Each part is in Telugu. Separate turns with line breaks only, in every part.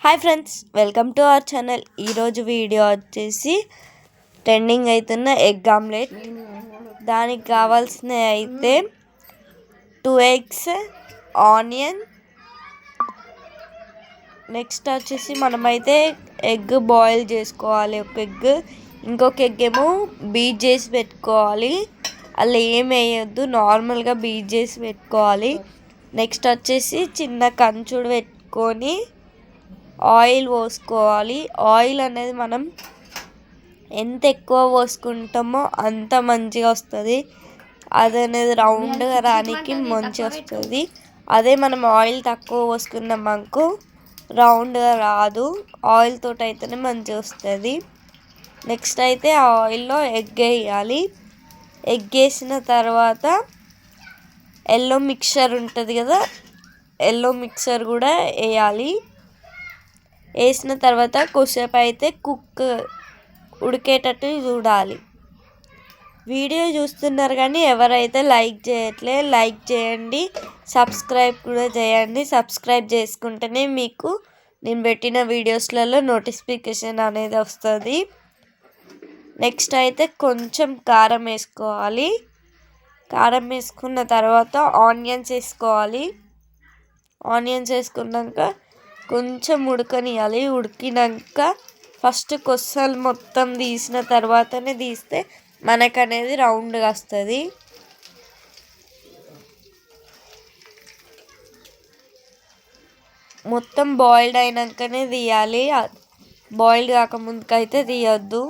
Hi friends, welcome to our channel. ఈరోజు వీడియో వచ్చేసి ట్రెండింగ్ అవుతున్న ఎగ్ ఆమ్లెట్. దానికి కావాల్సిన అయితే 2 eggs, ఆనియన్, నెక్స్ట్ వచ్చేసి మనమైతే ఎగ్ బాయిల్ చేసుకోవాలి. ఒక ఎగ్, ఇంకొక ఎగ్ ఏమో బీట్ చేసి పెట్టుకోవాలి. అలా ఏం వేయొద్దు, నార్మల్గా బీట్ చేసి పెట్టుకోవాలి. నెక్స్ట్ వచ్చేసి చిన్న కంచుడు పెట్టుకొని ఆయిల్ పోసుకోవాలి. ఆయిల్ అనేది మనం ఎంత ఎక్కువ పోసుకుంటామో అంత మంచిగా వస్తుంది. అది అనేది రౌండ్గా రానికి మంచిగా వస్తుంది. అదే మనం ఆయిల్ తక్కువ పోసుకున్నాం అనుకో రౌండ్గా రాదు. ఆయిల్ తోటి అయితేనే మంచిగా వస్తుంది. నెక్స్ట్ అయితే ఆ ఆయిల్లో ఎగ్ వేయాలి. ఎగ్ వేసిన తర్వాత ఎల్లో మిక్చర్ ఉంటుంది కదా, ఎల్లో మిక్చర్ కూడా వేయాలి. వేసిన తర్వాత కొద్దిసేపు అయితే ఉడికేటట్టు చూడాలి. వీడియో చూస్తున్నారు కానీ ఎవరైతే లైక్ చేయట్లే, లైక్ చేయండి. సబ్స్క్రైబ్ కూడా చేయండి. సబ్స్క్రైబ్ చేసుకుంటేనే మీకు నేను పెట్టిన వీడియోస్లలో నోటిఫికేషన్ అనేది వస్తుంది. నెక్స్ట్ అయితే కొంచెం కారం వేసుకోవాలి. కారం వేసుకున్న తర్వాత ఆనియన్స్ వేసుకోవాలి. ఆనియన్స్ వేసుకున్నాక కొంచెం ఉడకనియాలి. ఉడికినాక ఫస్ట్ కొస్సలు మొత్తం తీసిన తర్వాతనే తీస్తే మనకనేది రౌండ్గా వస్తుంది. మొత్తం బాయిల్డ్ అయినాకనే తీయాలి. బాయిల్డ్ కాకముందుకైతే తీయొద్దు.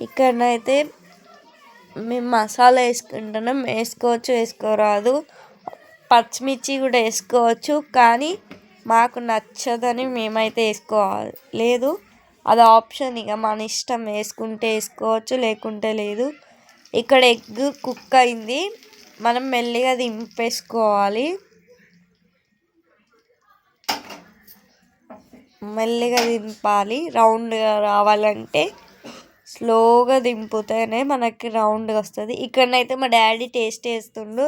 ఇక్కడనైతే మేము మసాలా వేసుకుంటున్నాం. వేసుకోవచ్చు, వేసుకోరాదు. పచ్చిమిర్చి కూడా వేసుకోవచ్చు, కానీ మాకు నచ్చదని మేమైతే వేసుకోలేదు. అది ఆప్షన్, ఇక మన ఇష్టం. వేసుకుంటే వేసుకోవచ్చు, లేకుంటే లేదు. ఇక్కడ ఎగ్ కుక్ అయింది. మనం మెల్లిగా దింపేసుకోవాలి. మెల్లిగా దింపాలి. రౌండ్గా రావాలంటే స్లోగా దింపుతేనే మనకి రౌండ్గా వస్తుంది. ఇక్కడనైతే మా డాడీ టేస్ట్ చేస్తుండు,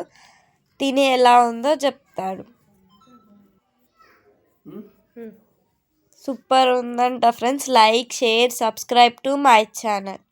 తిని ఎలా ఉందో చెప్తాడు. సూపర్ ఉందంట friends. Like, share, subscribe to my channel.